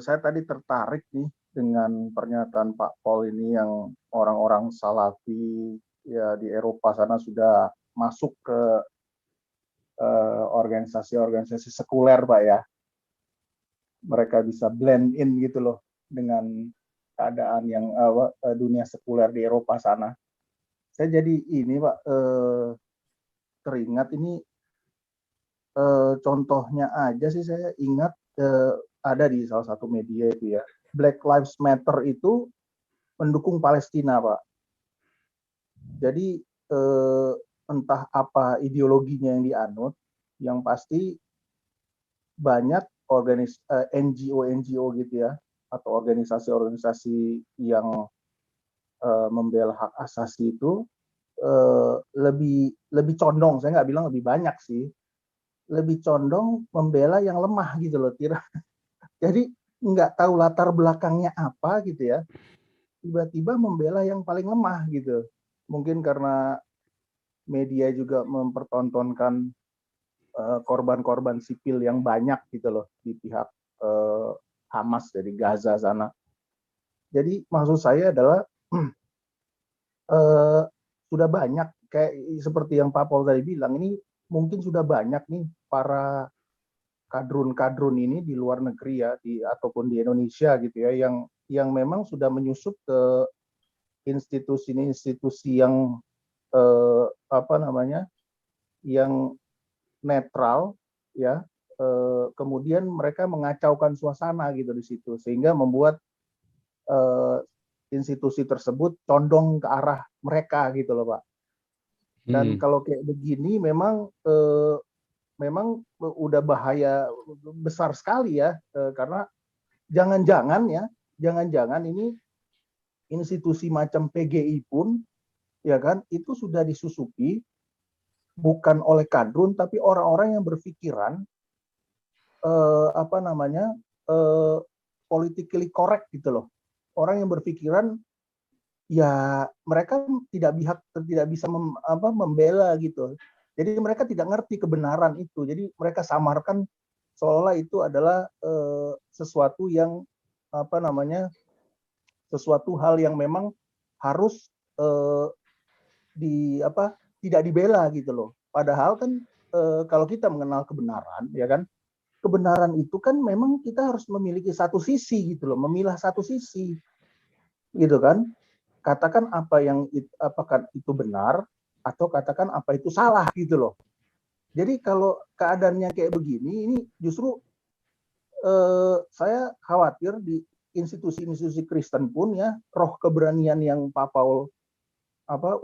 saya tadi tertarik nih dengan pernyataan Pak Paul ini yang orang-orang Salafi ya di Eropa sana sudah masuk ke organisasi-organisasi sekuler, Pak ya. Mereka bisa blend in gitu loh dengan keadaan yang dunia sekuler di Eropa sana. Saya jadi ini Pak teringat ini contohnya aja sih, saya ingat ada di salah satu media itu ya, Black Lives Matter itu mendukung Palestina Pak. Jadi entah apa ideologinya yang dianut, yang pasti banyak NGO gitu ya, atau organisasi-organisasi yang membela hak asasi itu lebih condong, saya nggak bilang lebih banyak sih, lebih condong membela yang lemah gitu loh, jadi nggak tahu latar belakangnya apa gitu ya, tiba-tiba membela yang paling lemah gitu. Mungkin karena media juga mempertontonkan korban-korban sipil yang banyak gitu loh di pihak Hamas dari Gaza sana. Jadi maksud saya adalah sudah banyak kayak seperti yang Pak Paul tadi bilang, ini mungkin sudah banyak nih para kadrun-kadrun ini di luar negeri ya, ataupun di Indonesia gitu ya, yang memang sudah menyusup ke institusi-institusi yang yang netral ya, kemudian mereka mengacaukan suasana gitu di situ, sehingga membuat institusi tersebut condong ke arah mereka gitu loh Pak. Dan kalau kayak begini memang udah bahaya besar sekali ya, karena jangan-jangan ini institusi macam PGI pun ya kan itu sudah disusupi bukan oleh kadrun tapi orang-orang yang berpikiran politically correct gitu loh. Orang yang berpikiran ya mereka tidak bisa membela gitu. Jadi mereka tidak ngerti kebenaran itu. Jadi mereka samarkan seolah itu adalah sesuatu yang sesuatu hal yang memang harus tidak dibela gitu loh. Padahal kan kalau kita mengenal kebenaran ya kan, kebenaran itu kan memang kita harus memiliki satu sisi gitu loh, memilah satu sisi gitu kan. Katakan apakah itu benar atau katakan apa itu salah gitu loh. Jadi kalau keadaannya kayak begini, ini justru saya khawatir di institusi-institusi Kristen pun ya, roh keberanian yang Pak Paul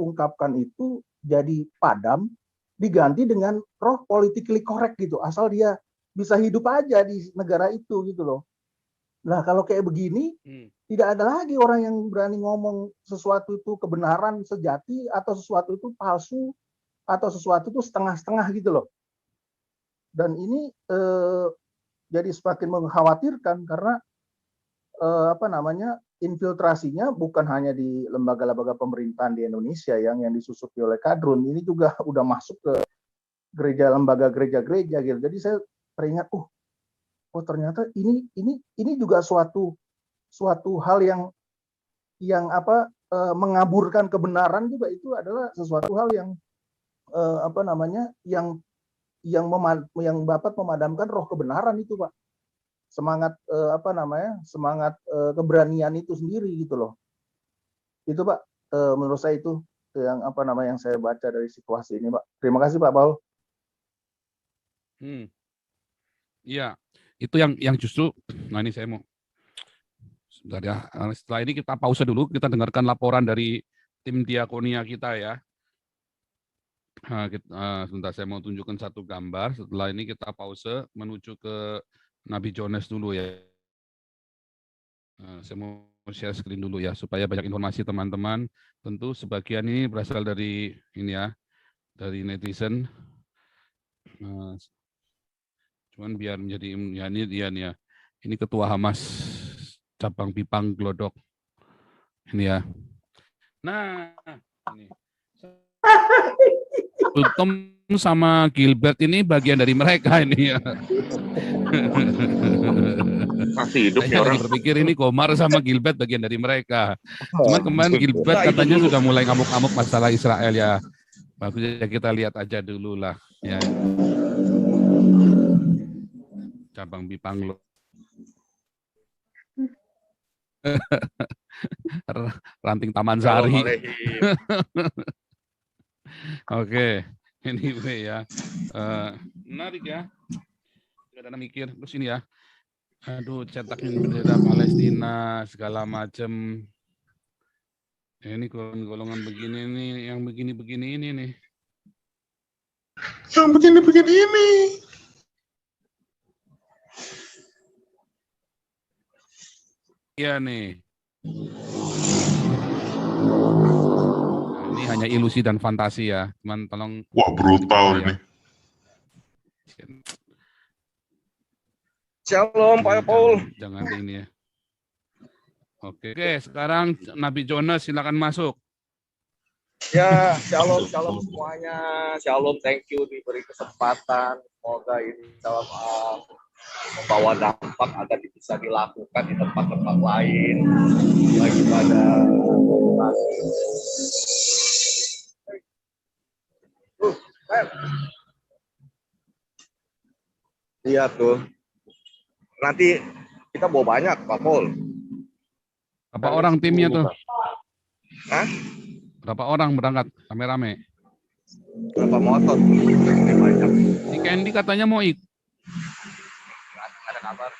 ungkapkan itu jadi padam, diganti dengan roh politically correct gitu, asal dia bisa hidup aja di negara itu gitu loh. Nah kalau kayak begini, tidak ada lagi orang yang berani ngomong sesuatu itu kebenaran sejati atau sesuatu itu palsu atau sesuatu itu setengah-setengah gitu loh. Dan ini jadi semakin mengkhawatirkan karena infiltrasinya bukan hanya di lembaga-lembaga pemerintahan di Indonesia yang disusupi oleh kadrun, ini juga udah masuk ke lembaga gereja-gereja gitu. Jadi saya teringat, ternyata ini juga suatu hal yang mengaburkan kebenaran juga, itu adalah sesuatu hal yang yang dapat memadamkan roh kebenaran itu Pak. Semangat semangat keberanian itu sendiri gitu loh. Itu Pak, menurut saya itu yang saya baca dari situasi ini Pak. Terima kasih Pak Paul. Iya, itu yang justru, nah ini saya mau sebentar ya. Setelah ini kita pause dulu, kita dengarkan laporan dari tim diakonia kita ya. Sebentar, saya mau tunjukkan satu gambar. Setelah ini kita pause menuju ke Nabi Jones dulu ya. Saya mau share screen dulu ya, supaya banyak informasi teman-teman. Tentu sebagian ini berasal dari ini ya, dari netizen. Cuman biar menjadi ya ini dia nih ya. Ini Ketua Hamas cabang Pipang Glodok. Ini ya. Nah, ini. Tom sama Gilbert ini bagian dari mereka ini ya. Masih hidup nih Saya orang. lagi berpikir ini Komar sama Gilbert bagian dari mereka. Cuman kemarin Gilbert Nah, itu katanya dulu. sudah mulai ngamuk-ngamuk masalah Israel ya. Bagusnya kita lihat aja dulu lah. Ya. Cabang Bipanglo. Ranting Taman Sari. Bismillahirrahmanirrahim. Oke, anyway ya. Menarik ya. Kadang mikir terus ini ya. Aduh, cetakin bendera Palestina segala macam. Ini golongan begini nih, yang begini-begini ini nih. Yang begini-begini ini. Iya nih. Ini hanya ilusi dan fantasi ya. Cuman tolong. Wah, brutal ini. Shalom Pak Paul. Jangan ini ya. Oke, sekarang Nabi Jonas silakan masuk. Ya, shalom semuanya. Shalom, thank you diberi kesempatan. Semoga ini dalam membawa dampak agar bisa dilakukan di tempat-tempat lain bagi pada iya tuh. Nanti kita bawa banyak, Pak Paul. Berapa orang timnya tuh? Hah? Berapa orang berangkat rame-rame? Berapa motor? Banyak. Si Candy katanya mau ikut. Nggak ada kabar.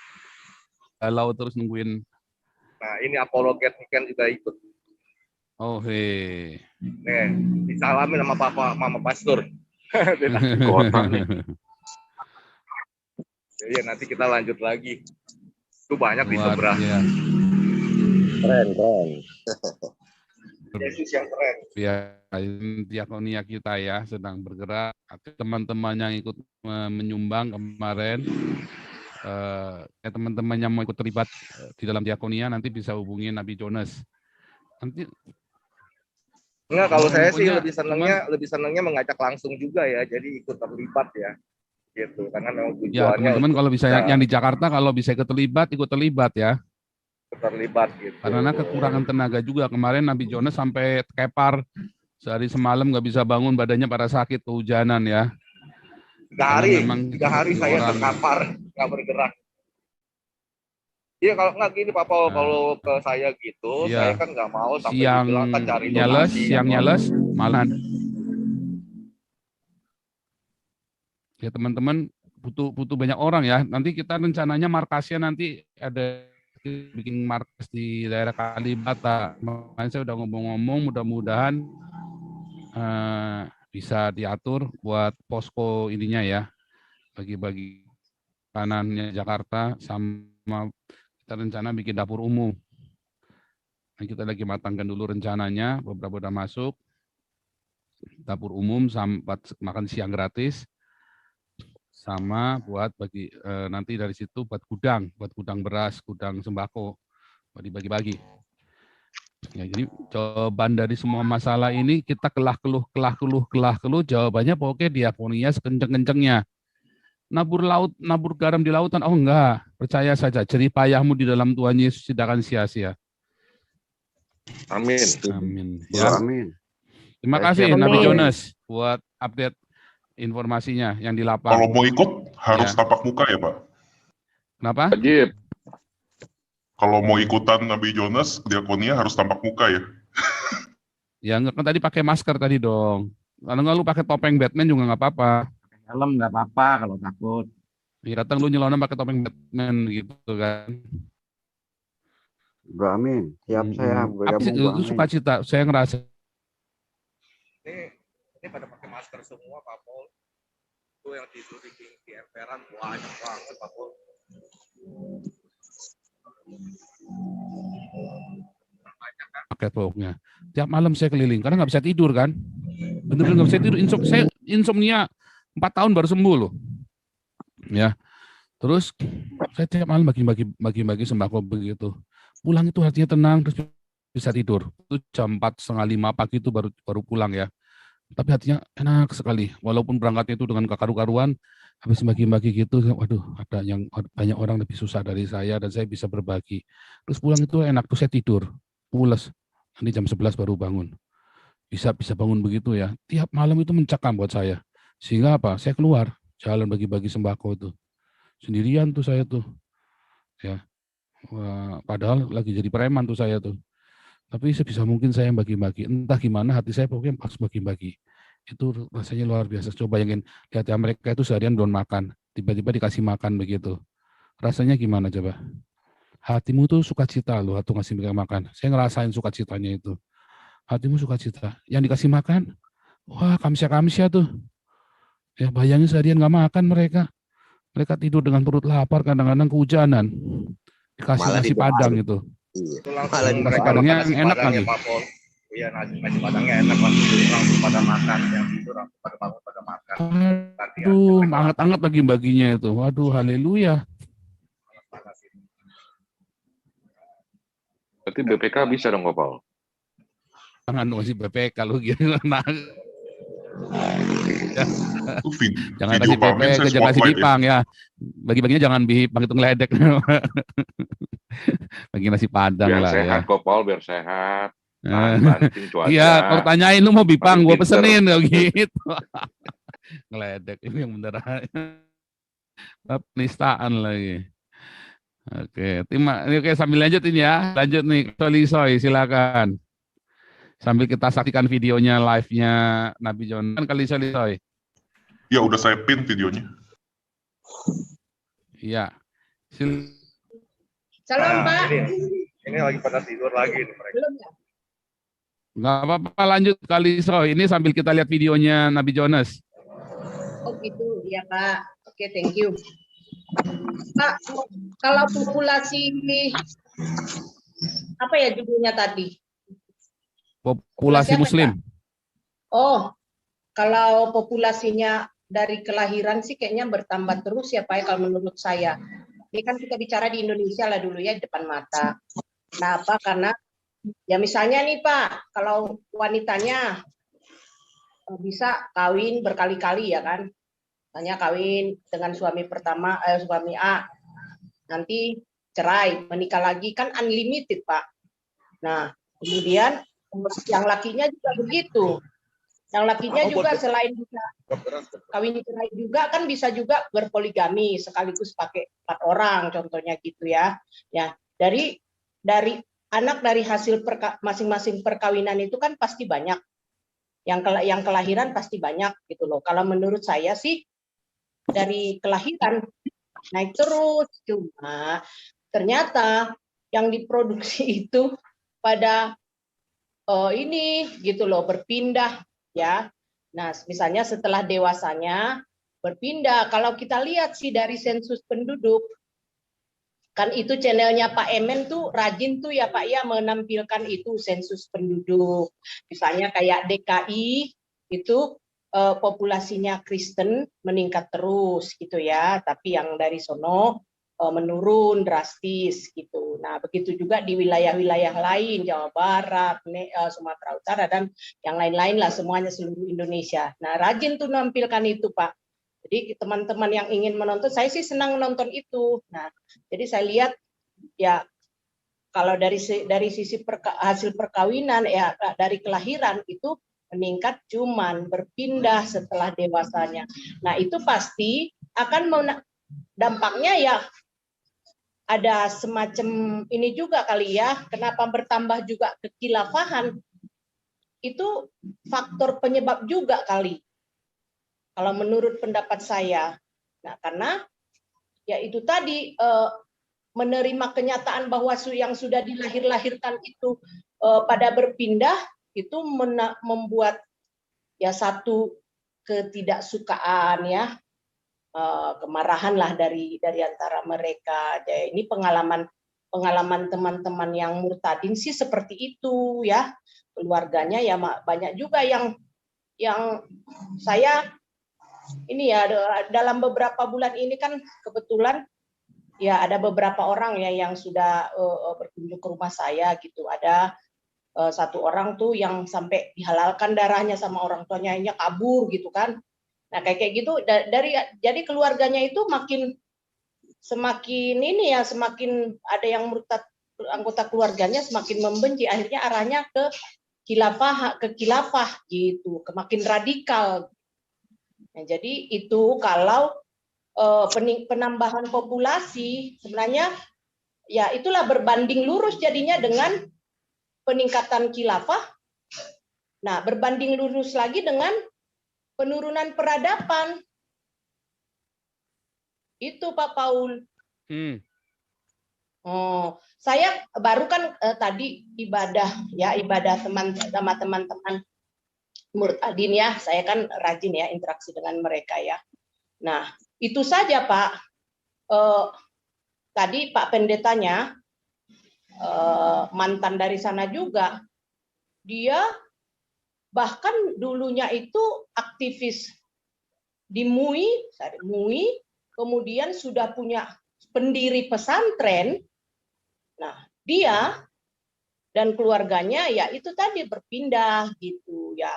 Galau terus nungguin. Nah, ini apologet kan juga ikut. Oh, hei. Nih, disalamin sama Papa, Mama Pastor. Iya, nanti kita lanjut lagi. Itu banyak di Luar seberang. biasa. Keren. Yesus yang keren. Ya, diakonia kita ya sedang bergerak. Teman-teman yang ikut menyumbang kemarin, teman-teman yang mau ikut terlibat di dalam diakonia nanti bisa hubungi Nabi Jonas. Nanti Enggak, kalau saya sih pokoknya lebih senangnya mengajak langsung juga ya, jadi ikut terlibat ya, gitu. Karena memang ya tujuannya teman-teman kalau bisa bisa yang di Jakarta kalau bisa ikut terlibat ya. terlibat gitu. Karena kekurangan tenaga juga. Kemarin Nabi Jonas sampai kepar sehari semalam nggak bisa bangun, badannya pada sakit kehujanan ya. 3 hari saya terkapar nggak bergerak. Iya, kalau nggak gini Pak Paul, kalau ke saya gitu, Iya. saya kan nggak mau sampai Siang dibilang kan cari nyales, donasi. siang nyales, malahan. Ya teman-teman butuh banyak orang ya. Nanti kita rencananya markasnya nanti ada bikin markas di daerah Kalibata. Makanya saya udah ngomong-ngomong, mudah-mudahan bisa diatur buat posko ininya ya, bagi-bagi kanannya Jakarta, sama kita rencana bikin dapur umum. Nah, kita lagi matangkan dulu rencananya, beberapa udah masuk, dapur umum sama makan siang gratis, sama buat bagi nanti dari situ buat gudang beras, gudang sembako, buat dibagi-bagi. Ya, jadi jawaban dari semua masalah ini kita kelah keluh, jawabannya pokoknya diakonia sekenceng-kencengnya. Nabur garam di lautan, oh enggak, percaya saja, jerih payahmu di dalam Tuhan Yesus tidak akan sia-sia. Amin. Amin. Ya. Amin. Terima kasih Amin. Nabi Jonas buat update informasinya yang di lapang. Kalau mau ikut harus Ya. tampak muka ya, Pak. Kenapa? Wajib. Kalau mau ikutan Nabi Jonas, diakonia harus tampak muka ya. Ya enggak, kan tadi pakai masker tadi dong. Kalau enggak lu pakai topeng Batman juga nggak apa-apa. Helm nggak apa-apa kalau takut. Ya datang lu nyelonong pakai topeng Batman gitu kan. Bro, amin. Siap saya Apa sih, bergabung. Bro, itu amin. sukacita. Saya ngerasa Ini pada pakai masker semua Pak Paul. Itu yang tidur di emperan banyak banget Pak Paul. pakai pokoknya. Tiap malam saya keliling karena nggak bisa tidur kan. Bener-bener nggak bisa tidur. Saya insomnia 4 tahun baru sembuh loh. Ya. Terus saya tiap malam bagi-bagi sembako begitu. Pulang itu hatinya tenang terus bisa tidur. Itu jam 4:30 pagi itu baru pulang ya. tapi hatinya enak sekali. Walaupun berangkatnya itu dengan kekaru-karuan, habis bagi-bagi gitu, waduh, banyak orang lebih susah dari saya dan saya bisa berbagi. Terus pulang itu enak tuh, saya tidur pules. Nanti jam 11 baru bangun. Bisa bisa bangun begitu ya. Tiap malam itu mencekam buat saya. Sehingga apa? Saya keluar jalan bagi-bagi sembako itu. Sendirian tuh saya tuh. Ya. Wah, padahal lagi jadi preman tuh saya tuh. Tapi sebisa mungkin saya bagi-bagi. Entah gimana hati saya pokoknya harus bagi-bagi. Itu rasanya luar biasa. Coba bayangin, lihat ya mereka itu seharian belum makan. Tiba-tiba dikasih makan begitu. Rasanya gimana coba? Hatimu tuh sukacita loh atau ngasih mereka makan. Saya ngerasain sukacitanya itu. Hatimu sukacita. Yang dikasih makan, wah kamsia-kamsia tuh. Ya bayangin seharian nggak makan mereka. Mereka tidur dengan perut lapar, kadang-kadang kehujanan. Dikasih Malah nasi didoain. padang itu. Iya. Itu langsung Malah Nasi mereka padangnya makan nasi enak padang ya lagi. Pak Pol. Iya, nasi padangnya enak, langsung pada makan, yang tidur langsung pada bangun pada makan. Aduh, hangat-hangat lagi baginya itu. Waduh, haleluya. Panas itu. Berarti BPK bisa dong, Pak Paul? Jangan ngasih BPK kalau gitu. Nah, Itu jangan video kasih Pak Amin BPK, saya jangan kasih spotlight ya. bipang ya. Bagi-baginya jangan bipang, itu ngeledek. Bagi nasi padang Biar lah ya. sehat kok, Paul, biar sehat. Eh, Tahan banting Iya, kalau cuaca. tanyain lu mau bipang, Paling gue pinter. pesenin gitu. Ngeledek ini yang bener. Penistaan lagi. Oke, sambil lanjut ini ya. Lanjut nih, Soy, silakan. Sambil kita saksikan videonya live-nya Nabi Jonan kali Soy. Ya udah saya pin videonya. Iya. Salam Pak. Ini lagi pada tidur lagi nih mereka. Belum ya? Nggak apa-apa, lanjut kali Soy. Ini sambil kita lihat videonya Nabi Jonas. Oh gitu, ya Pak. Oke, thank you. Pak, kalau populasi apa ya judulnya tadi? Populasi apa, Muslim. Pak? Oh, kalau populasinya dari kelahiran sih kayaknya bertambah terus ya Pak, ya, kalau menurut saya. Ini kan kita bicara di Indonesia lah dulu ya, di depan mata. Kenapa? Karena ya misalnya nih Pak, kalau wanitanya bisa kawin berkali-kali ya kan. Misalnya kawin dengan suami pertama, suami A, nanti cerai, menikah lagi, kan unlimited Pak. Nah, kemudian yang lakinya juga begitu. Yang lakinya juga selain bisa kawin cerai juga kan bisa juga berpoligami sekaligus pakai 4 orang contohnya gitu ya. Ya, dari anak dari hasil masing-masing perkawinan itu kan pasti banyak. Yang kelahiran pasti banyak gitu loh. Kalau menurut saya sih dari kelahiran naik terus, cuma ternyata yang diproduksi itu pada ini gitu loh, berpindah ya. Nah, misalnya setelah dewasanya berpindah. Kalau kita lihat sih dari sensus penduduk, kan itu channelnya Pak Emen tuh rajin tuh ya Pak ya menampilkan itu sensus penduduk. Misalnya kayak DKI itu populasinya Kristen meningkat terus gitu ya, tapi yang dari sono menurun drastis gitu. Nah, begitu juga di wilayah-wilayah lain, Jawa Barat, Sumatera Utara dan yang lain-lain lah, semuanya seluruh Indonesia. Nah, rajin tuh menampilkan itu, Pak. Jadi teman-teman yang ingin menonton, saya sih senang menonton itu. Nah, jadi saya lihat ya kalau dari sisi hasil perkawinan ya dari kelahiran itu meningkat, cuman berpindah setelah dewasanya. Nah, itu pasti akan dampaknya ya ada semacam ini juga kali ya, kenapa bertambah juga kekilafahan, itu faktor penyebab juga kali, kalau menurut pendapat saya. Nah, karena ya itu tadi menerima kenyataan bahwa yang sudah dilahirkan itu pada berpindah, itu membuat ya satu ketidaksukaan ya, kemarahan lah dari antara mereka. Jadi ini pengalaman teman-teman yang murtadin sih seperti itu ya, keluarganya ya banyak juga yang saya ini ya dalam beberapa bulan ini kan kebetulan ya ada beberapa orang ya yang sudah berkunjung ke rumah saya gitu. Ada satu orang tuh yang sampai dihalalkan darahnya sama orang tuanya, akhirnya kabur gitu kan. Nah kayak gitu jadi keluarganya itu semakin ini ya, semakin ada yang murtad, anggota keluarganya semakin membenci, akhirnya arahnya ke khilafah gitu, makin radikal. Nah, jadi itu kalau penambahan populasi sebenarnya ya itulah berbanding lurus jadinya dengan peningkatan khilafah. Nah, berbanding lurus lagi dengan penurunan peradaban. Itu Pak Paul. Oh, saya baru kan tadi ibadah sama teman-teman murtadin ya. Saya kan rajin ya interaksi dengan mereka ya. Nah, itu saja Pak. Tadi Pak Pendetanya mantan dari sana juga, dia bahkan dulunya itu aktivis di MUI, kemudian sudah punya pendiri pesantren. Nah, dia dan keluarganya ya itu tadi berpindah gitu ya.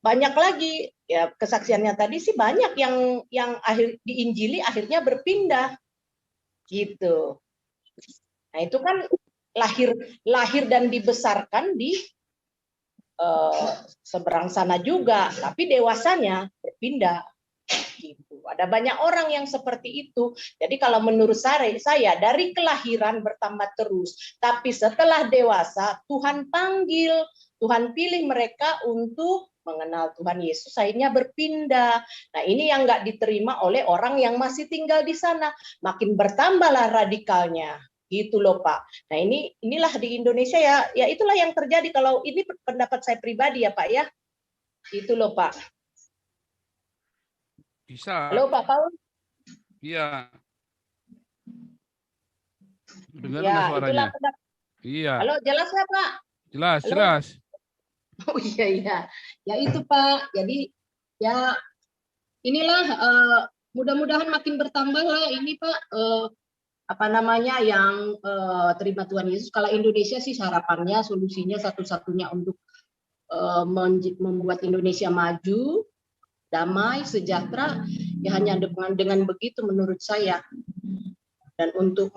Banyak lagi ya kesaksiannya tadi sih banyak yang akhir diinjili akhirnya berpindah gitu. Nah, itu kan lahir dan dibesarkan di seberang sana juga, tapi dewasanya berpindah. Gitu. Ada banyak orang yang seperti itu. Jadi kalau menurut saya dari kelahiran bertambah terus, tapi setelah dewasa Tuhan panggil, Tuhan pilih mereka untuk mengenal Tuhan Yesus, akhirnya berpindah. Nah, ini yang nggak diterima oleh orang yang masih tinggal di sana. Makin bertambahlah radikalnya. Gitu loh Pak. Nah inilah di Indonesia ya itulah yang terjadi. Kalau ini pendapat saya pribadi ya Pak ya. Gitu loh Pak. Bisa. Halo Pak Paul. Iya. Dengar Ya, nggak suaranya? Iya. Halo, jelas ya Pak? Jelas, Halo? jelas. Oh iya. Ya itu Pak. Jadi ya inilah mudah-mudahan makin bertambah lah ini Pak. Yang terima Tuhan Yesus. Kalau Indonesia sih harapannya solusinya satu-satunya untuk membuat Indonesia maju, damai, sejahtera ya hanya dengan begitu menurut saya. Dan untuk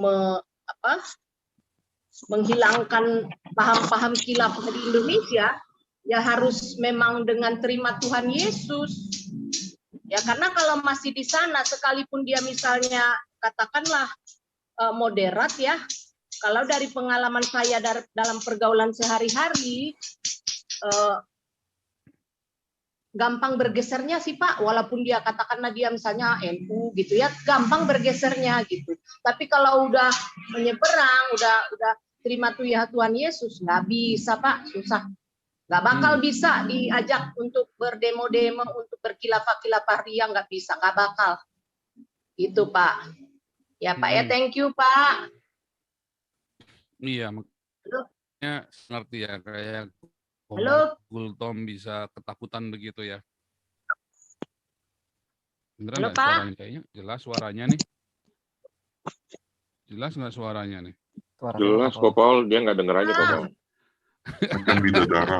menghilangkan paham-paham khilafah di Indonesia ya harus memang dengan terima Tuhan Yesus. Ya karena kalau masih di sana sekalipun dia misalnya katakanlah moderat ya. Kalau dari pengalaman saya dalam pergaulan sehari-hari, gampang bergesernya sih Pak. Walaupun dia katakanlah dia misalnya NU gitu ya, gampang bergesernya gitu. Tapi kalau udah menyeberang, udah terima Tuhan Yesus, nggak bisa Pak, susah. Nggak bakal bisa diajak untuk berdemo-demo, untuk berkhilafah ria, nggak bisa, nggak bakal. Itu Pak. Ya Pak ya, thank you Pak. Iya, makanya ngerti ya kayak Halo. Gultom bisa ketakutan begitu ya. Beneran Halo, nggak Pak? suaranya? Kayaknya jelas suaranya nih. Jelas nggak suaranya nih? Jelas kok Paul, dia nggak denger aja kok Paul. Macam bidadara.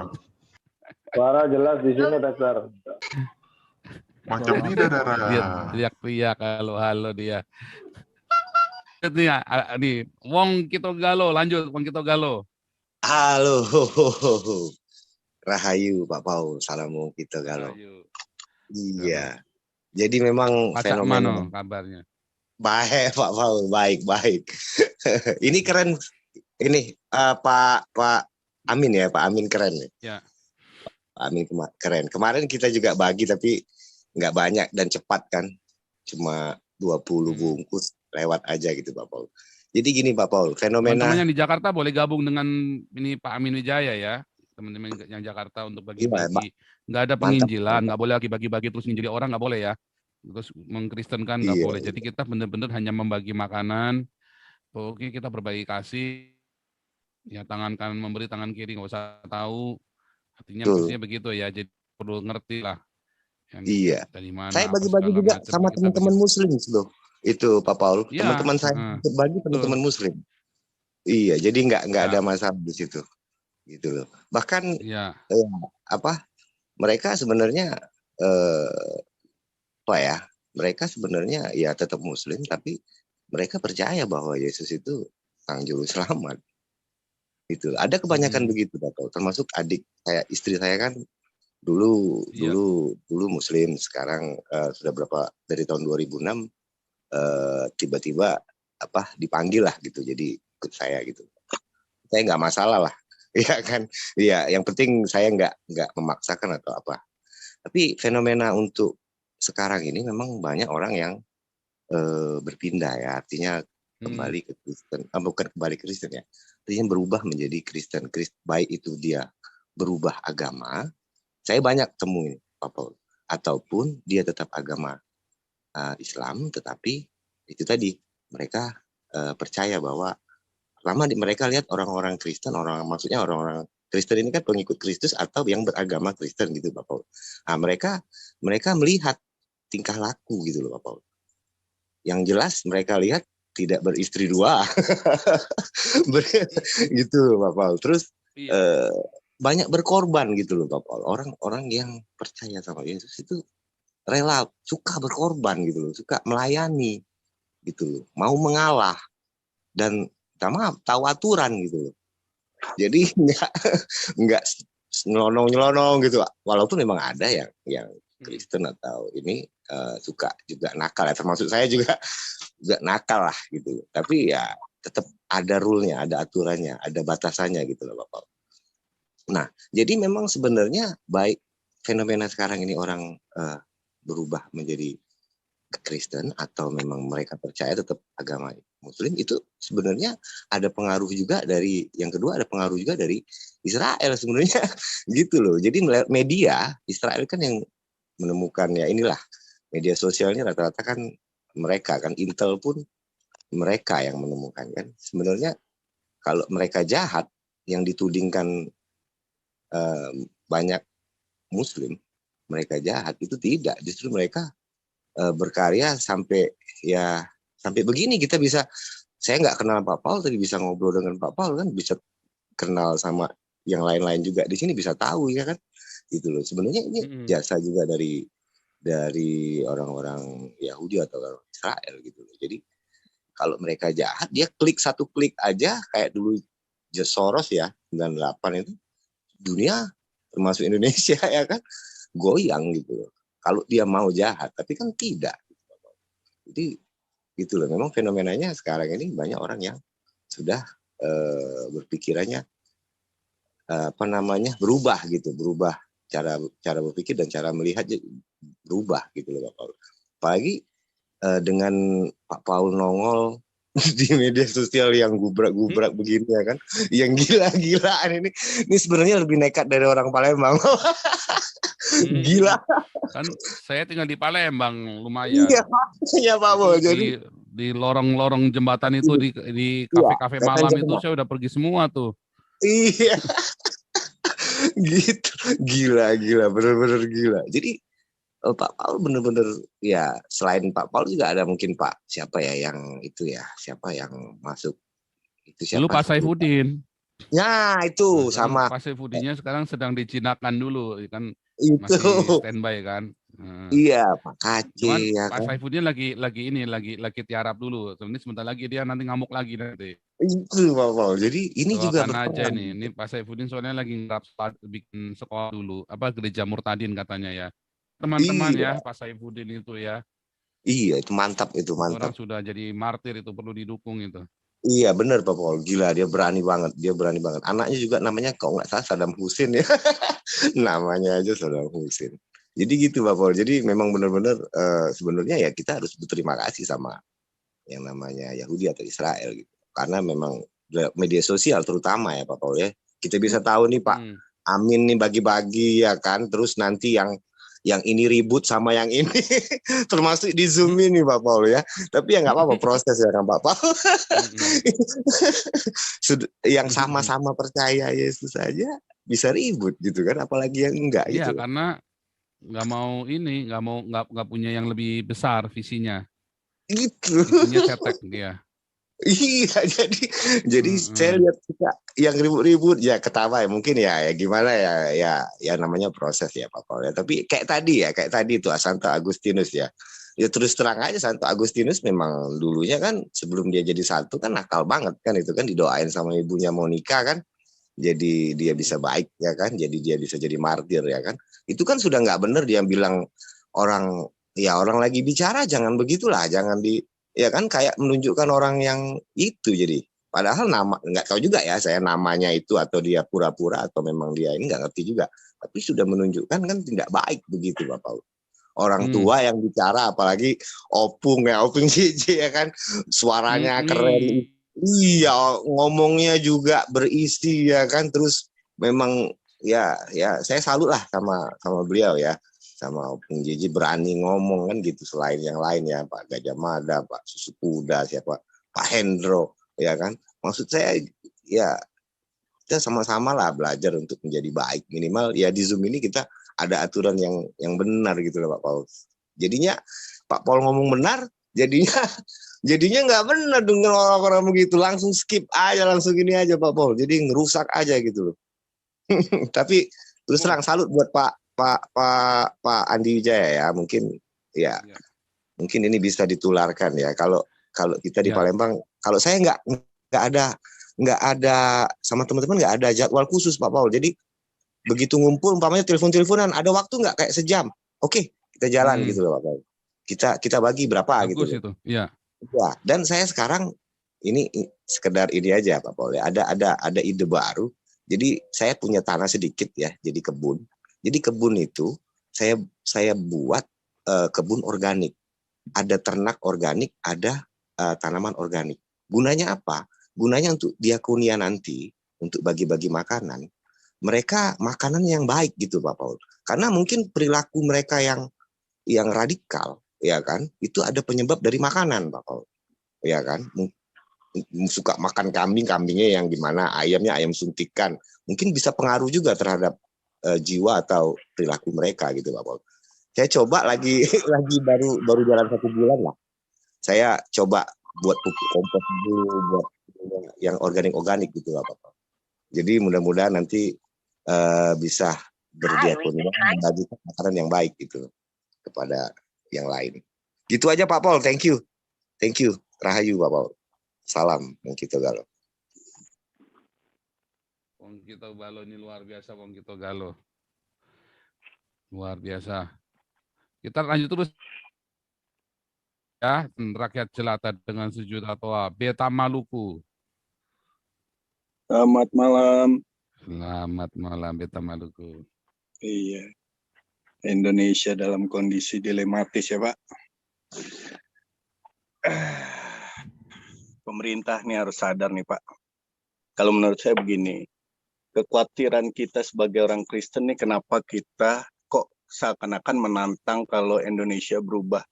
Suara jelas di sini, Dokter. Macam Dia bidadara. teriak-teriak halo dia. Nih, Wong Kito Galo, lanjut Wong Kito Galo. Halo, Rahayu Pak Paul, salamu kita Galo. Iya, jadi memang Pacak fenomena. mano kabarnya? Baik Pak Paul, baik. Ini keren, ini Pak Amin ya, Pak Amin keren. Ya. Pak Amin keren. Kemarin kita juga bagi tapi nggak banyak dan cepat kan, cuma 20 bungkus. Lewat aja gitu Pak Paul. Jadi gini Pak Paul, fenomena. Teman-teman yang di Jakarta boleh gabung dengan ini Pak Amin Wijaya ya, teman-teman yang Jakarta untuk bagi-bagi. Nggak ada penginjilan, nggak boleh bagi-bagi terus nginjili orang, nggak boleh ya. Terus mengkristenkan nggak boleh. Jadi kita benar-benar hanya membagi makanan. Oke, kita berbagi kasih. Ya tangan kanan memberi, tangan kiri nggak usah tahu. Artinya maksudnya begitu ya. Jadi perlu ngerti lah. Iya. Dari mana, saya bagi-bagi juga sama teman-teman Muslim loh. Itu Pak Paul, ya, teman-teman saya bagi teman-teman Muslim. Iya, jadi nggak ada masalah di situ. gitu loh. Bahkan Iya. mereka sebenarnya mereka sebenarnya ya tetap Muslim, tapi mereka percaya bahwa Yesus itu sang juru selamat. Gitu. Ada kebanyakan begitu, Bapak. Termasuk adik saya, istri saya kan dulu Muslim, sekarang sudah berapa dari tahun 2006 tiba-tiba dipanggil lah gitu, jadi ikut saya gitu. Saya nggak masalah lah, ya kan? Ya, yang penting saya nggak memaksakan atau apa. Tapi fenomena untuk sekarang ini memang banyak orang yang berpindah ya, artinya kembali ke Kristen, bukan kembali ke Kristen ya, artinya berubah menjadi Kristen. Baik itu dia berubah agama, saya banyak temuin Pak Paul, ataupun dia tetap agama Islam, tetapi itu tadi mereka percaya bahwa lama mereka lihat orang-orang Kristen, maksudnya orang-orang Kristen ini kan pengikut Kristus atau yang beragama Kristen gitu Pak Paul. Nah, mereka melihat tingkah laku gitu loh Pak Paul. Yang jelas mereka lihat tidak beristri dua, gitu Pak Paul. Terus banyak berkorban gitu loh Pak Paul. Orang-orang yang percaya sama Yesus itu rela, suka berkorban gitu loh, suka melayani gitu loh, mau mengalah dan tahu aturan gitu loh. Jadi nggak nyelonong gitu. Walaupun memang ada yang Kristen atau ini suka juga nakal ya, termasuk saya juga nakal lah gitu. Tapi ya tetap ada rule-nya, ada aturannya, ada batasannya gitu loh Bapak. Nah, jadi memang sebenarnya baik fenomena sekarang ini orang berubah menjadi Kristen atau memang mereka percaya tetap agama Muslim, itu sebenarnya ada pengaruh juga dari, yang kedua ada pengaruh juga dari Israel sebenarnya gitu loh. Jadi media Israel kan yang menemukan ya inilah media sosialnya rata-rata kan mereka kan, Intel pun mereka yang menemukan kan. Sebenarnya kalau mereka jahat yang ditudingkan banyak Muslim mereka jahat, itu tidak, justru mereka berkarya sampai begini kita bisa, saya nggak kenal Pak Paul tapi bisa ngobrol dengan Pak Paul kan, bisa kenal sama yang lain-lain juga di sini bisa tahu ya kan, gitu loh. Sebenarnya ini jasa juga dari orang-orang Yahudi atau orang Israel gitu loh. Jadi kalau mereka jahat, dia satu klik aja kayak dulu Soros ya 98 itu, dunia termasuk Indonesia ya kan goyang gitu loh. Kalau dia mau jahat, tapi kan tidak. Jadi gitu loh. Memang fenomenanya sekarang ini banyak orang yang sudah berpikirannya berubah gitu, berubah cara berpikir dan cara melihat berubah gitu loh Pak Paul. Apalagi dengan Pak Paul nongol di media sosial yang gubrak begini ya kan, yang gila-gilaan ini sebenarnya lebih nekat dari orang Palembang. Gila. Kan saya tinggal di Palembang, lumayan. Iya Pak Paul. Jadi di lorong-lorong jembatan itu, di kafe-kafe malam itu saya udah pergi semua tuh. Iya. Gitu. Gila, bener-bener gila. Jadi Pak Paul bener-bener ya, selain Pak Paul juga ada mungkin Pak siapa ya yang itu ya, siapa yang masuk itu siapa? Dulu Pak Saifuddin. Ya itu sama. Pak Saifuddinnya sekarang sedang dicinakan dulu kan, itu masih standby kan. Iya Pak Kaci. Cuman ya Pak kan? Saifuddin lagi tiarap dulu. Ini sebentar lagi dia nanti ngamuk lagi nanti. Itu Pak Paul. Jadi ini juga berperan aja nih. Ini Pak Saifuddin soalnya lagi bikin sekolah dulu, gereja Murtadin katanya ya. Teman-teman ya, Pak Saifuddin itu ya. Iya, itu mantap itu, mantap. Orang sudah jadi martir, itu perlu didukung itu. Iya, benar Pak Paul. Gila, dia berani banget. Anaknya juga namanya kalau nggak salah Saddam Hussein ya. Namanya aja Saddam Hussein. Jadi gitu Pak Paul. Jadi memang benar-benar sebenarnya ya kita harus berterima kasih sama yang namanya Yahudi atau Israel gitu. Karena memang media sosial terutama ya Pak Paul ya. Kita bisa tahu nih Pak Amin nih bagi-bagi ya kan. Terus nanti yang ini ribut sama yang ini termasuk di Zoom ini Pak Paul ya. Tapi ya nggak apa-apa, proses ya kan Pak Paul. Yang sama-sama percaya Yesus saja bisa ribut gitu kan, apalagi yang enggak gitu. Iya, gitu. karena nggak punya yang lebih besar visinya. Gitu. Visinya cetek dia. Iya, jadi saya lihat kita yang ribut-ribut ya ketawa ya mungkin ya gimana ya namanya proses ya Pak Paul ya. Tapi kayak tadi itu Santo Agustinus ya. Ya terus terang aja Santo Agustinus memang dulunya kan sebelum dia jadi santo kan nakal banget kan, itu kan didoain sama ibunya Monica kan. Jadi dia bisa baik ya kan, jadi dia bisa jadi martir ya kan. Itu kan sudah nggak benar dia bilang orang lagi bicara jangan begitulah, jangan ya kan, kayak menunjukkan orang yang itu. Jadi padahal nama nggak tahu juga ya saya namanya itu atau dia pura-pura atau memang dia ini nggak ngerti juga, tapi sudah menunjukkan kan tidak baik begitu Bapak. Orang tua yang bicara apalagi Opung JJ ya kan, suaranya keren, iya ngomongnya juga berisi ya kan, terus memang ya saya salut lah sama beliau ya, sama Opung JJ berani ngomong kan gitu. Selain yang lain ya Pak Gajah Mada, Pak Susu Kuda, siapa Pak Hendro ya kan, maksud saya ya kita sama-sama lah belajar untuk menjadi baik, minimal ya di Zoom ini kita ada aturan yang benar gitu loh Pak Paul. Jadinya Pak Paul ngomong benar, jadinya nggak benar dengan orang-orang begitu, langsung skip aja, langsung gini aja Pak Paul. Jadi ngerusak aja gitu loh. Tapi terus terang salut buat Pak Andi Wijaya ya, mungkin ini bisa ditularkan ya. Kalau kita di Palembang, kalau saya nggak ada sama teman-teman, nggak ada jadwal khusus Pak Paul. Jadi begitu ngumpul umpamanya telepon-teleponan, ada waktu nggak kayak sejam, oke kita jalan gitu loh Pak Paul. Kita bagi berapa. Bagus gitu. Itu. Ya. Dan saya sekarang ini sekedar ini aja Pak Paul ya, ada ide baru. Jadi saya punya tanah sedikit ya, jadi kebun. Jadi kebun itu saya buat kebun organik. Ada ternak organik, ada tanaman organik. Gunanya apa? Gunanya untuk diakonia nanti, untuk bagi-bagi makanan. Mereka makanan yang baik gitu Pak Paul. Karena mungkin perilaku mereka yang radikal ya kan, itu ada penyebab dari makanan Pak Paul. Ya kan? Suka makan kambingnya yang gimana, ayamnya ayam suntikan. Mungkin bisa pengaruh juga terhadap jiwa atau perilaku mereka gitu Pak Paul. Saya coba lagi baru jalan 1 bulan lah. Saya coba buat pupuk kompos dulu, buat yang organik gitu Pak Paul. Jadi mudah-mudahan nanti bisa berdiakonia bagi makanan yang baik gitu kepada yang lain. Gitu aja Pak Paul, thank you. Rahayu Pak Paul. Salam Bung Kito Galo. Bung Kito Galo ini luar biasa, Bung Kito Galo. Luar biasa. Kita lanjut terus ya, rakyat jelata dengan sejuta toa, Beta Maluku. Selamat malam. Selamat malam Beta Maluku. Iya. Indonesia dalam kondisi dilematis ya Pak. Pemerintah nih harus sadar nih Pak. Kalau menurut saya begini, kekhawatiran kita sebagai orang Kristen nih, kenapa kita kok seakan-akan menantang kalau Indonesia berubah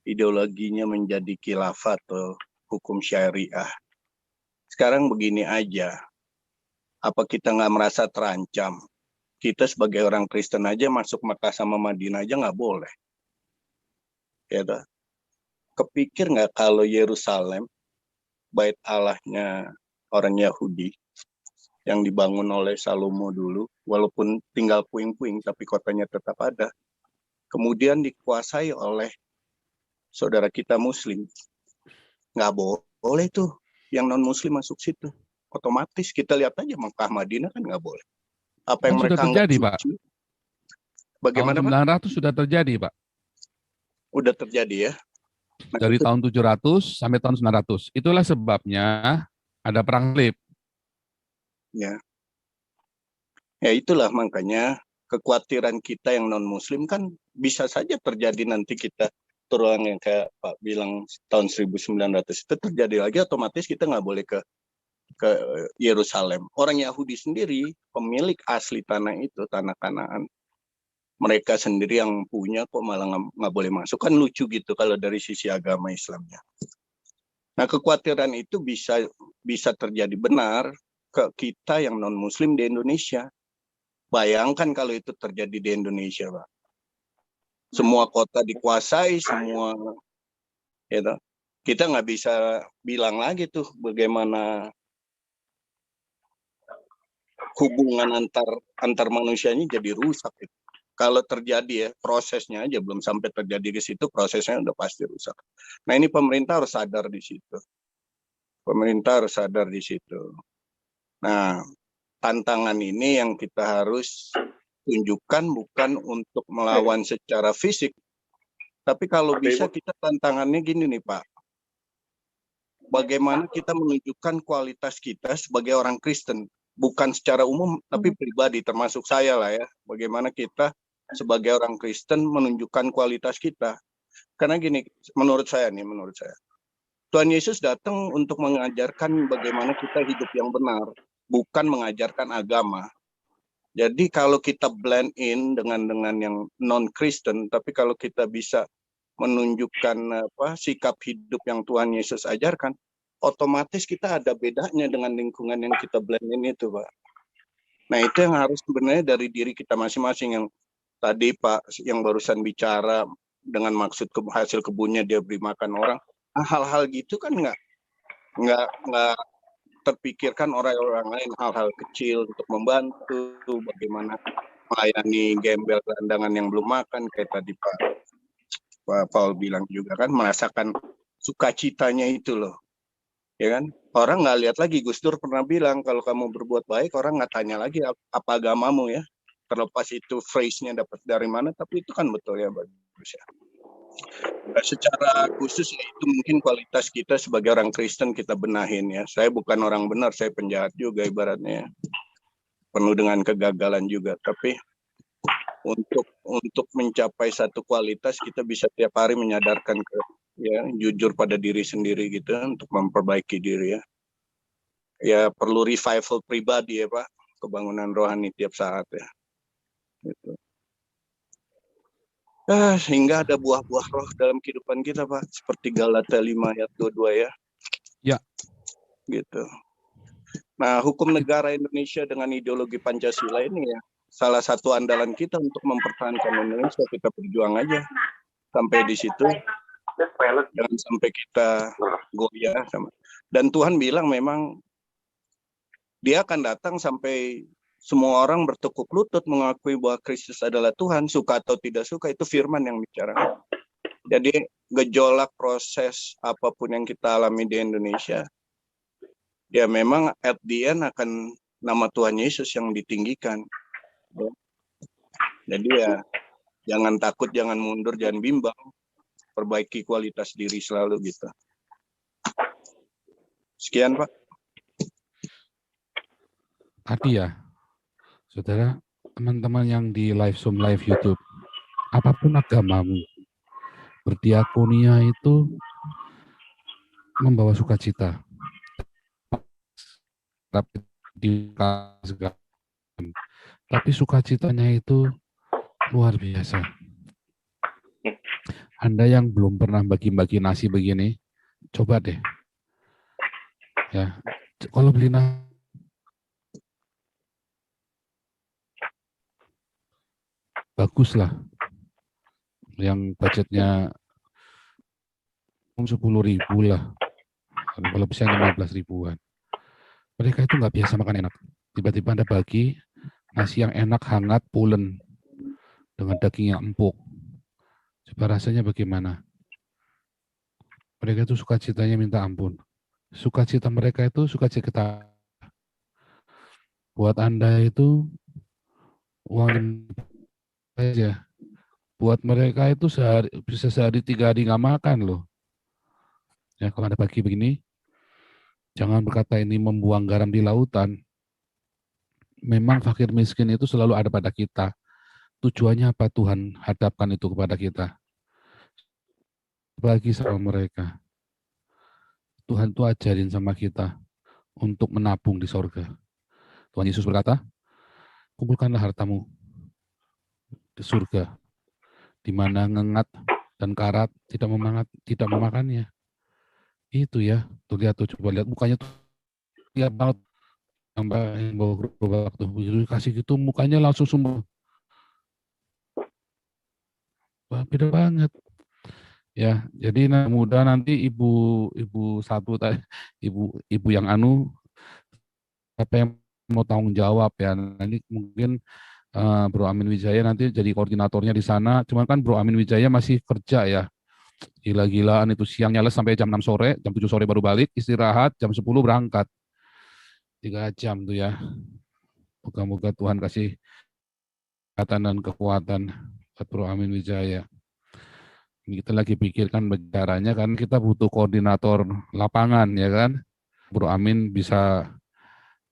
ideologinya menjadi khilafah atau hukum syariah. Sekarang begini aja. Apa kita nggak merasa terancam? Kita sebagai orang Kristen aja masuk Mekah sama Madinah aja nggak boleh. Ya, kepikir nggak kalau Yerusalem, bait Allahnya orang Yahudi, yang dibangun oleh Salomo dulu, walaupun tinggal puing-puing, tapi kotanya tetap ada. Kemudian dikuasai oleh saudara kita Muslim. Nggak boleh tuh yang non-Muslim masuk situ. Otomatis kita lihat aja Mekah Madinah kan nggak boleh. Apa yang mereka sudah terjadi Pak? Bagaimana tahun 900 Pak? sudah terjadi Pak. Udah terjadi ya. Nah, dari tahun 700 sampai tahun 900. Itulah sebabnya ada perang salib. Ya. Ya itulah makanya kekhawatiran kita yang non-Muslim kan bisa saja terjadi nanti kita terulang yang kayak Pak bilang tahun 1900 itu terjadi lagi, otomatis kita nggak boleh ke Yerusalem. Orang Yahudi sendiri, pemilik asli tanah itu, tanah Kanaan, mereka sendiri yang punya kok malah nggak boleh masuk. Kan lucu gitu kalau dari sisi agama Islamnya. Nah kekhawatiran itu bisa terjadi benar ke kita yang non-Muslim di Indonesia. Bayangkan kalau itu terjadi di Indonesia, Pak. Semua kota dikuasai, semua, ya, kita nggak bisa bilang lagi tuh bagaimana hubungan antar manusianya jadi rusak. Gitu. Kalau terjadi ya prosesnya aja belum sampai terjadi ke situ, prosesnya udah pasti rusak. Nah ini pemerintah harus sadar di situ. Pemerintah harus sadar di situ. Nah tantangan ini yang kita harus tunjukkan bukan untuk melawan secara fisik, tapi kalau bisa kita tantangannya gini nih Pak. Bagaimana kita menunjukkan kualitas kita sebagai orang Kristen, bukan secara umum tapi pribadi termasuk saya lah ya. Bagaimana kita sebagai orang Kristen menunjukkan kualitas kita. Karena gini, menurut saya, Tuhan Yesus datang untuk mengajarkan bagaimana kita hidup yang benar, bukan mengajarkan agama. Jadi kalau kita blend in dengan yang non-Kristen, tapi kalau kita bisa menunjukkan sikap hidup yang Tuhan Yesus ajarkan, otomatis kita ada bedanya dengan lingkungan yang kita blend in itu, Pak. Nah itu yang harus sebenarnya dari diri kita masing-masing, yang tadi Pak yang barusan bicara dengan maksud hasil kebunnya dia beri makan orang. Nah, hal-hal gitu kan nggak terpikirkan orang-orang lain, hal-hal kecil untuk membantu, bagaimana melayani gembel gelandangan yang belum makan kayak tadi Pak Paul bilang juga kan, merasakan sukacitanya itu loh, ya kan? Orang nggak lihat lagi, Gus Dur pernah bilang kalau kamu berbuat baik orang nggak tanya lagi apa agamamu ya, terlepas itu phrase-nya dapat dari mana, tapi itu kan betul ya bagus ya. Nah, secara khusus ya, itu mungkin kualitas kita sebagai orang Kristen kita benahin ya. Saya bukan orang benar, saya penjahat juga ibaratnya, penuh dengan kegagalan juga. Tapi untuk mencapai satu kualitas kita bisa tiap hari menyadarkan jujur pada diri sendiri gitu untuk memperbaiki diri ya. Ya perlu revival pribadi ya Pak, kebangunan rohani tiap saat ya. Gitu. Sehingga ada buah-buah roh dalam kehidupan kita Pak, seperti Galatia 5 ayat 22 ya. Ya. Gitu. Nah, hukum negara Indonesia dengan ideologi Pancasila ini ya, salah satu andalan kita untuk mempertahankan Indonesia, kita berjuang aja sampai di situ. Jangan sampai kita goyah. Dan Tuhan bilang memang Dia akan datang sampai semua orang bertekuk lutut mengakui bahwa Kristus adalah Tuhan, suka atau tidak suka, itu firman yang bicara. Jadi gejolak proses apapun yang kita alami di Indonesia, ya memang at the end akan nama Tuhan Yesus yang ditinggikan. Jadi ya jangan takut, jangan mundur, jangan bimbang, perbaiki kualitas diri selalu gitu. Sekian Pak. Tadi ya, saudara, teman-teman yang di Zoom live YouTube, apapun agamamu, berdiakonia itu membawa sukacita. Tapi sukacitanya itu luar biasa. Anda yang belum pernah bagi-bagi nasi begini, coba deh. Ya, kalau beli nasi bagus lah, yang budgetnya 10.000 lah, kalau bisa 15 ribuan. Mereka itu nggak biasa makan enak. Tiba-tiba Anda bagi nasi yang enak, hangat, pulen, dengan daging yang empuk. Coba rasanya bagaimana? Mereka itu sukacitanya minta ampun. Sukacita mereka itu sukacita. Buat Anda itu uang aja. Buat mereka itu bisa sehari 3 hari nggak makan loh. Ya, kalau Anda bagi begini, jangan berkata ini membuang garam di lautan. Memang fakir miskin itu selalu ada pada kita. Tujuannya apa Tuhan hadapkan itu kepada kita? Bagi sama mereka. Tuhan itu ajarin sama kita untuk menabung di sorga. Tuhan Yesus berkata, kumpulkanlah hartamu di surga, di mana ngengat dan karat tidak memakannya. Itu ya, tuh lihat tuh, coba lihat mukanya tuh, lihat banget yang bawa gerobak tuh, kasih gitu mukanya langsung semua. Wah, beda banget. Ya, jadi mudah nanti ibu satu tadi, ibu yang apa yang mau tanggung jawab ya. Nanti mungkin Bro Amin Wijaya nanti jadi koordinatornya di sana. Cuman kan Bro Amin Wijaya masih kerja ya. Gila-gilaan itu siang nyales sampai jam 6 sore, jam 7 sore baru balik, istirahat, jam 10 berangkat. 3 jam tuh ya. Moga-moga Tuhan kasih kesehatan dan kekuatan buat Bro Amin Wijaya. Kita lagi pikirkan caranya kan kita butuh koordinator lapangan ya kan. Bro Amin bisa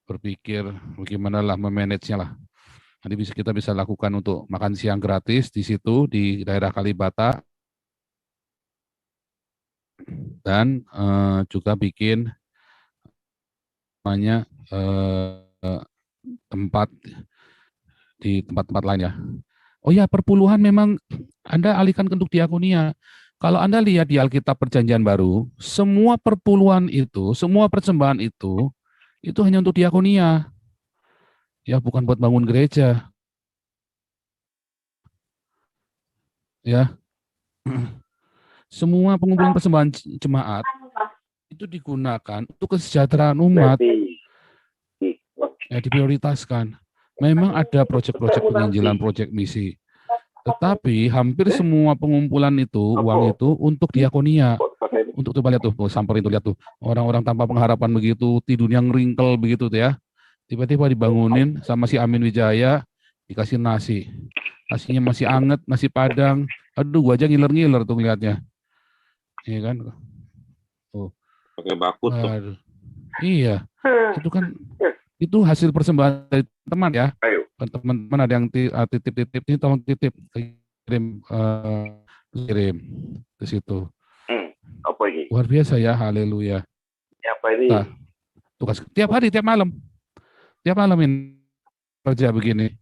berpikir bagaimana lah memanage-nya lah. Nanti kita bisa lakukan untuk makan siang gratis di situ di daerah Kalibata dan juga bikin namanya tempat di tempat-tempat lain ya. Oh ya, perpuluhan memang Anda alihkan ke untuk diakonia. Kalau Anda lihat di Alkitab Perjanjian Baru, semua perpuluhan itu, semua persembahan itu hanya untuk diakonia. Ya, bukan buat bangun gereja. Ya. Semua pengumpulan persembahan jemaat itu digunakan untuk kesejahteraan umat. Ya, diprioritaskan. Memang ada proyek-proyek penginjilan, proyek misi. Tetapi hampir semua pengumpulan itu, uang itu untuk diakonia. Untuk coba lihat tuh, samperin tuh, lihat tuh. Orang-orang tanpa pengharapan begitu, tidurnya ngeringkel begitu tuh ya. Tiba-tiba dibangunin sama si Amin Wijaya, dikasih nasi. Nasinya masih anget, nasi padang. Aduh, gua aja ngiler-ngiler tuh ngeliatnya. Iya kan? Oh. Pakai bakut tuh. Aduh. Iya, itu kan itu hasil persembahan dari teman ya. Teman-teman ada yang titip-titip ini, tolong titip kirim ke situ. Apa ini? Luar biasa ya, haleluya. Apa ini? Nah, tugas tiap hari, tiap malam ini kerja begini.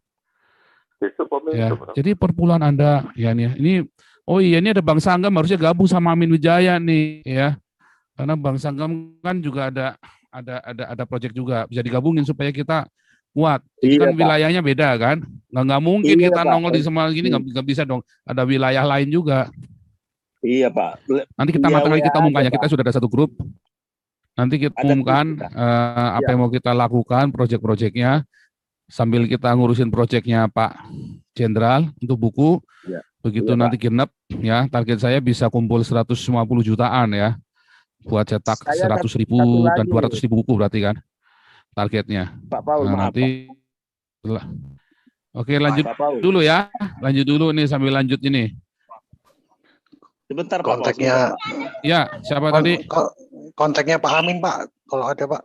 Ya, jadi perpuluhan Anda ya ini oh iya ini ada Bang Sanggam harusnya gabung sama Amin Wijaya nih ya. Karena Bang Sanggam kan juga ada proyek juga bisa digabungin supaya kita kuat. Ini kan wilayahnya beda kan, nggak mungkin kita nongol di semua gini, nggak bisa dong. Ada wilayah lain juga. Iya Pak. Nanti kita matangkan, kita umumkannya. Kita sudah ada satu grup. Nanti kita umumkan apa yang mau kita lakukan, proyek-proyeknya. Sambil kita ngurusin proyeknya Pak Jenderal untuk buku. Begitu nanti genep ya, target saya bisa kumpul 150 jutaan ya. Buat cetak 100.000 dan 200.000 buku berarti kan targetnya. Pak Paul, nah, nanti oke lanjut dulu ya, lanjut dulu nih sambil lanjut ini. Sebentar Pak. Kontaknya. Ya, siapa tadi? Kontaknya Pak Amin Pak, kalau ada Pak.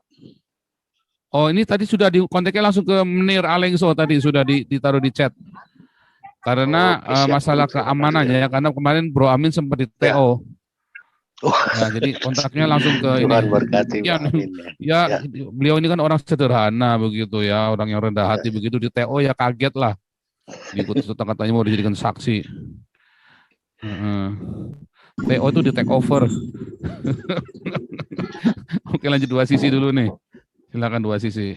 Oh ini tadi sudah di kontaknya langsung ke Menir Alengso tadi sudah ditaruh di chat. Karena masalah keamanannya ya, karena kemarin Bro Amin sempat di TO. Nah, jadi kontaknya langsung ke ini. Ya, beliau ini kan orang sederhana begitu ya, orang yang rendah hati begitu di TO ya kaget lah. Diikut katanya mau dijadikan saksi. TO itu di take over. Oke lanjut 2 sisi dulu nih. Silakan 2 sisi.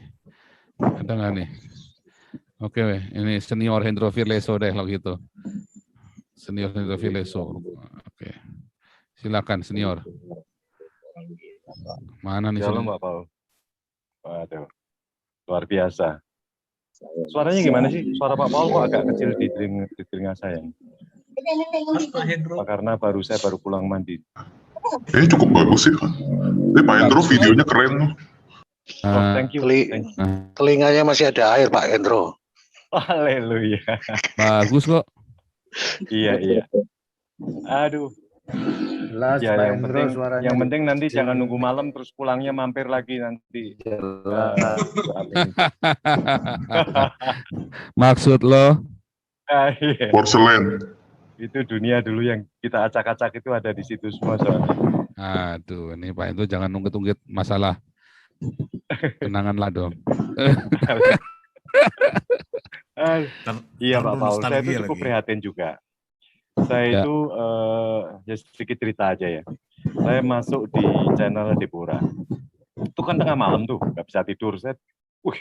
Ada nggak nih? Oke, ini senior Hendro Firleso deh kalau gitu. Senior Hendro Firleso. Oke. Silakan senior. Mana nih? Shalom Pak Paul. Waduh, luar biasa. Suaranya gimana sih? Suara Pak Paul kok agak kecil di telinga saya. Karena saya baru pulang mandi. Cukup bagus sih. Pak Hendro videonya keren tuh. Thank you. Telinganya masih ada air Pak Hendro. Haleluya. Bagus kok. Iya. Aduh. Jelas, ya, yang penting nanti jangan nunggu malam terus pulangnya mampir lagi nanti. Maksud lo? Porselen. Itu dunia dulu yang kita acak-acak itu ada di situ semua soalnya. Aduh, ini Pak itu jangan nunggu-tunggu masalah. Kenanganlah dong. Iya Pak Paul, saya itu cukup prihatin juga. Saya itu ya sedikit cerita aja ya. Saya masuk di channel Deborah. Itu kan tengah malam tuh, nggak bisa tidur. Saya,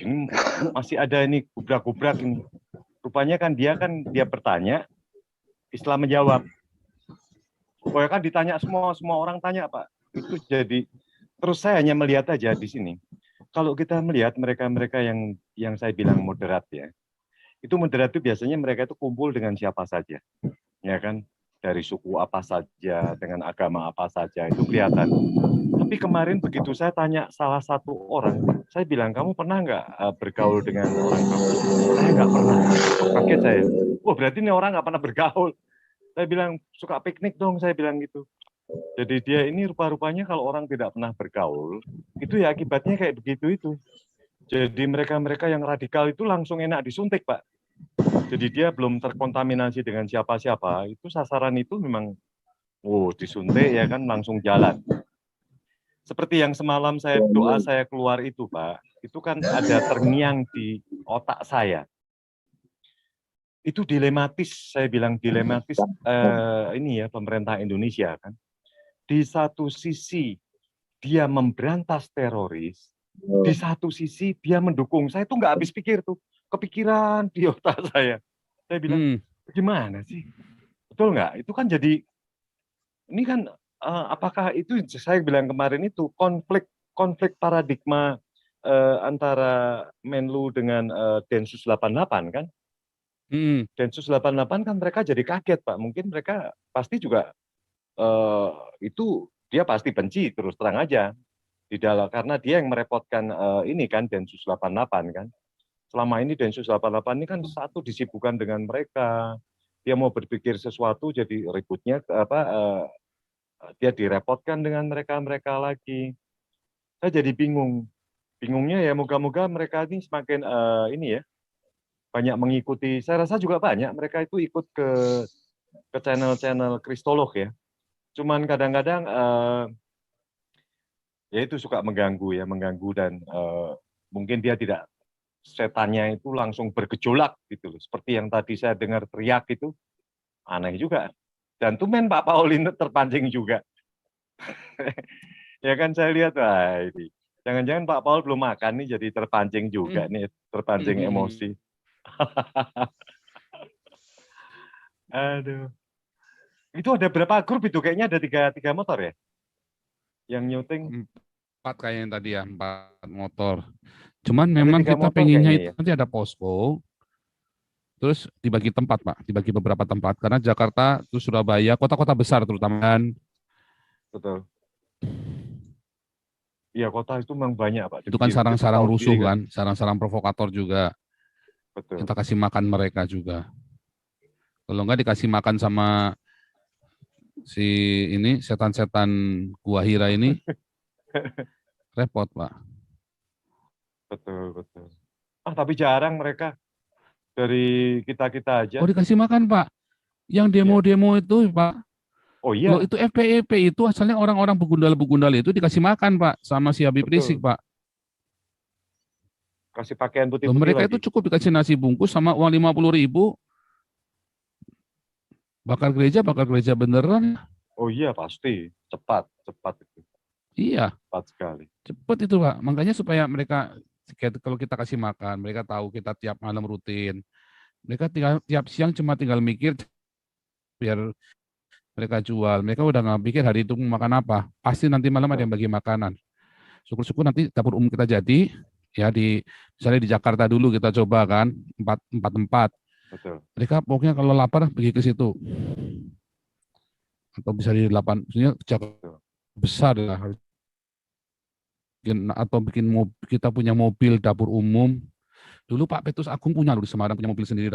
ini masih ada ini gubrak-gubrak ini. Rupanya kan dia bertanya, Islam menjawab. Oh ya kan ditanya semua orang tanya Pak. Itu jadi terus saya hanya melihat aja di sini. Kalau kita melihat mereka-mereka yang saya bilang moderat ya, itu moderat itu biasanya mereka itu kumpul dengan siapa saja, ya kan? Dari suku apa saja, dengan agama apa saja, itu kelihatan. Tapi kemarin begitu saya tanya salah satu orang, saya bilang, kamu pernah nggak bergaul dengan orang Kristen? Saya nggak pernah. Kaget saya. Wah, berarti ini orang nggak pernah bergaul. Saya bilang, suka piknik dong, saya bilang gitu. Jadi dia ini rupa-rupanya kalau orang tidak pernah bergaul, itu ya akibatnya kayak begitu itu. Jadi mereka-mereka yang radikal itu langsung enak disuntik, Pak. Jadi dia belum terkontaminasi dengan siapa-siapa, itu sasaran itu memang, disuntik ya kan langsung jalan. Seperti yang semalam saya doa saya keluar itu, Pak, itu kan ada terngiang di otak saya. Itu dilematis, saya bilang dilematis ini ya pemerintah Indonesia kan. Di satu sisi dia memberantas teroris, di satu sisi dia mendukung. Saya tuh nggak habis pikir tuh, kepikiran di otak saya. Saya bilang, gimana sih? Betul nggak? Itu kan jadi, ini kan apakah itu saya bilang kemarin itu konflik paradigma antara Menlu dengan Densus 88 kan? Densus 88 kan mereka jadi kaget Pak. Mungkin mereka pasti juga itu dia pasti benci terus terang aja di dalam karena dia yang merepotkan ini kan Densus 88 kan. Selama ini Densus 88 ini kan satu disibukkan dengan mereka. Dia mau berpikir sesuatu jadi ributnya dia direpotkan dengan mereka lagi. Saya jadi bingung. Bingungnya ya moga-moga mereka ini semakin ini ya banyak mengikuti. Saya rasa juga banyak mereka itu ikut ke channel-channel kristolog ya. Cuman kadang-kadang ya itu suka mengganggu dan mungkin dia tidak setannya itu langsung bergejolak gitu loh. Seperti yang tadi saya dengar teriak itu aneh juga. Dan tumben Pak Paulin terpancing juga. Ya kan saya lihat wah ini. Jangan-jangan Pak Paul belum makan nih jadi terpancing juga nih, terpancing emosi. Aduh. Itu ada berapa grup itu? Kayaknya ada tiga motor ya? Yang nyuting? 4 kayaknya yang tadi ya, 4 motor. Cuman memang kita pengennya itu nanti ada posko, terus dibagi tempat Pak, dibagi beberapa tempat. Karena Jakarta, terus Surabaya, kota-kota besar terutama kan. Betul. Iya kota itu memang banyak Pak. Itu kan sarang-sarang rusuh kan, sarang-sarang provokator juga. Betul. Kita kasih makan mereka juga. Kalau enggak dikasih makan sama si ini setan-setan Gua Hira ini, repot Pak. Betul. Tapi jarang mereka dari kita aja. Oh dikasih makan Pak. Yang demo-demo itu Pak. Oh iya. Loh, itu FPIP itu asalnya orang-orang begundal itu dikasih makan Pak sama si Habib Rizik Pak. Kasih pakaian putih-putih mereka lagi. Itu cukup dikasih nasi bungkus sama uang 50.000. Bakar gereja beneran. Oh iya pasti, cepat itu. Iya. Cepat sekali. Cepat itu Pak. Makanya supaya mereka kalau kita kasih makan, mereka tahu kita tiap malam rutin. Mereka tiap siang cuma tinggal mikir biar mereka jual. Mereka udah nggak pikir hari itu mau makan apa. Pasti nanti malam ada yang bagi makanan. Syukur-syukur nanti dapur umum kita jadi ya misalnya di Jakarta dulu kita coba kan 4 tempat. Betul. Mereka pokoknya kalau lapar pergi ke situ. Atau bisa di 8, maksudnya Jakarta besar lah. Atau kita punya mobil dapur umum. Dulu Pak Petrus Agung punya loh di Semarang punya mobil sendiri.